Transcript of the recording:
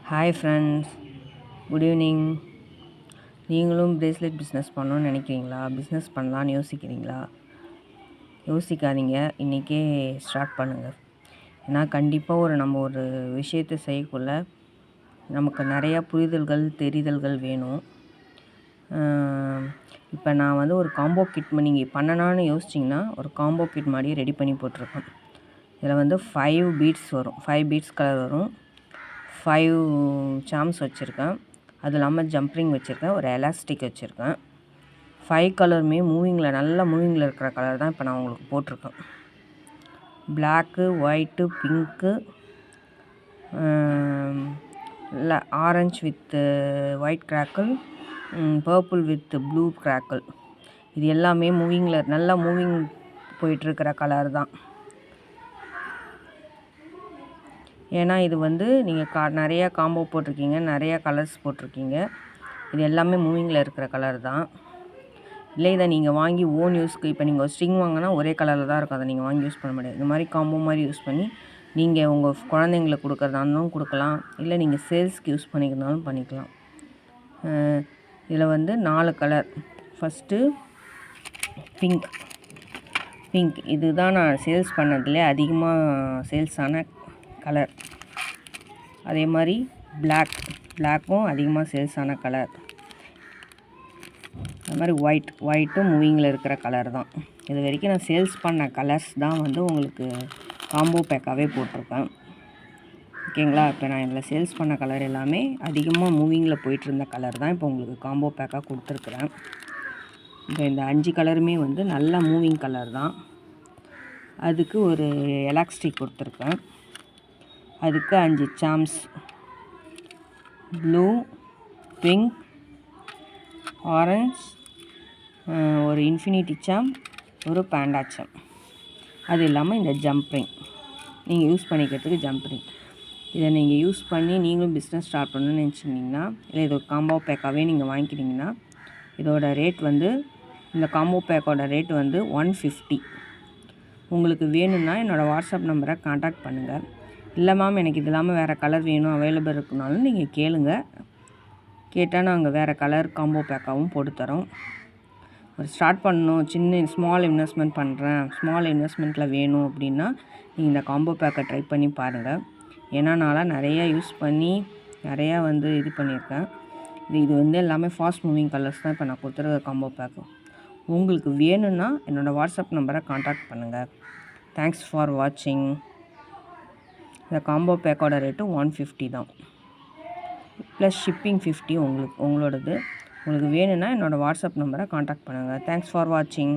Hi friends, good evening. நீங்களும் bracelet business பண்ணணும்னு நினைக்கிறீங்களா? பிஸ்னஸ் பண்ணலான்னு யோசிக்கிறீங்களா? யோசிக்காதீங்க, இன்றைக்கே ஸ்டார்ட் பண்ணுங்கள். ஏன்னா கண்டிப்பாக நம்ம ஒரு விஷயத்தை செய்யக்குள்ள நமக்கு நிறையா புரிதல்கள் தெரிதல்கள் வேணும். இப்போ நான் ஒரு காம்போ கிட் நீங்கள் பண்ணலான்னு யோசிச்சிங்கன்னா ஒரு காம்போ கிட் மாதிரியே ரெடி பண்ணி போட்டிருக்கேன். இதில் 5 பீட்ஸ் வரும், 5 பீட்ஸ் கலர் வரும், 5 சாம்ஸ் வச்சுருக்கேன். அது இல்லாமல் ஜம்ப்ரிங் வச்சுருக்கேன், ஒரு எலாஸ்டிக் வச்சுருக்கேன். 5 கலருமே நல்ல மூவிங்கில் இருக்கிற கலர் தான் இப்போ நான் உங்களுக்கு போட்டிருக்கேன். பிளாக்கு, ஒயிட்டு, பிங்க்கு, இல்லை orange with white crackle, purple with blue crackle. இது எல்லாமே நல்லா மூவிங் போயிட்டுருக்கிற கலர் தான். ஏன்னா இது நீங்கள் நிறையா காம்போ போட்டிருக்கீங்க, நிறையா கலர்ஸ் போட்டிருக்கீங்க. இது எல்லாமே மூவிங்கில் இருக்கிற கலர் தான். இல்லை இதை நீங்கள் வாங்கி ஓன் யூஸ்க்கு, இப்போ நீங்கள் ஒரு ஸ்ட்ரிங் வாங்கினா ஒரே கலரில் தான் இருக்கும், அதை நீங்கள் வாங்கி யூஸ் பண்ண முடியாது. இந்த மாதிரி காம்போ மாதிரி யூஸ் பண்ணி நீங்கள் உங்கள் குழந்தைங்களுக்கு கொடுக்குறதாலும் கொடுக்கலாம், இல்லை நீங்கள் சேல்ஸ்க்கு யூஸ் பண்ணிக்கிறதாலும் பண்ணிக்கலாம். இதில் 4 கலர். ஃபஸ்ட்டு பிங்க் இதுதான் நான் சேல்ஸ் பண்ணதுலே அதிகமாக சேல்ஸ் ஆன கலர். அதே மாதிரி பிளாக்கும் அதிகமாக சேல்ஸ் ஆன கலர். அது மாதிரி ஒயிட்டும் மூவிங்கில் இருக்கிற கலர் தான். இது வரைக்கும் நான் சேல்ஸ் பண்ண கலர்ஸ் தான் உங்களுக்கு காம்போ பேக்காகவே போட்டிருக்கேன். ஓகேங்களா? இப்போ நான் இதில் சேல்ஸ் பண்ண கலர் எல்லாமே அதிகமாக மூவிங்கில் போயிட்டுருந்த கலர் தான் இப்போ உங்களுக்கு காம்போ பேக்காக கொடுத்துருக்குறேன். இப்போ இந்த 5 கலருமே நல்ல மூவிங் கலர் தான். அதுக்கு ஒரு எலாஸ்டிக் கொடுத்துருக்கேன். அதுக்கு 5 சாம்ஸ், ப்ளூ, பிங்க், ஆரஞ்ச், ஒரு இன்ஃபினிட்டி சாம், ஒரு பேண்டா சாம். அது இல்லாமல் இந்த ஜம்ப்ரிங் நீங்கள் யூஸ் பண்ணிக்கிறதுக்கு ஜம்ப்ரிங். இதை நீங்கள் யூஸ் பண்ணி நீங்களும் பிஸ்னஸ் ஸ்டார்ட் பண்ணணும்னு நினச்சிங்கன்னா, இல்லை இது ஒரு காம்போ பேக்காகவே நீங்கள் வாங்கிக்கிட்டிங்கன்னா இதோட ரேட் இந்த காம்போ பேக்கோட ரேட் 150. உங்களுக்கு வேணும்னா என்னோடய வாட்ஸ்அப் நம்பரை கான்டாக்ட் பண்ணுங்கள். இல்லை மேம் எனக்கு இது இல்லாமல் வேறு கலர் வேணும் அவைலபிள் இருக்குனாலும் நீங்கள் கேட்டால் நாங்கள் வேறு கலர் காம்போ பேக்காகவும் போட்டு தரோம். ஒரு ஸ்டார்ட் பண்ணணும், ஸ்மால் இன்வெஸ்ட்மெண்ட் பண்ணுறேன், ஸ்மால் இன்வெஸ்ட்மெண்ட்டில் வேணும் அப்படின்னா நீங்கள் இந்த காம்போ பேக்கை ட்ரை பண்ணி பாருங்கள். ஏன்னா நான் நிறையா யூஸ் பண்ணி நிறையா இது பண்ணியிருக்கேன். இது எல்லாமே ஃபாஸ்ட் மூவிங் கலர்ஸ் தான் இப்போ நான் கொடுத்துருக்க காம்போ பேக்கு. உங்களுக்கு வேணும்னா என்னோடய வாட்ஸ்அப் நம்பரை கான்டாக்ட் பண்ணுங்கள். தேங்க்ஸ் ஃபார் வாட்சிங். இந்த காம்போ பேக்கோட ரேட்டு 150 தான், ப்ளஸ் ஷிப்பிங் 50 உங்களோடது. உங்களுக்கு வேணும்னா என்னோடய வாட்ஸ்அப் நம்பரை கான்டாக்ட் பண்ணுங்கள். தேங்க்ஸ் ஃபார் வாட்சிங்.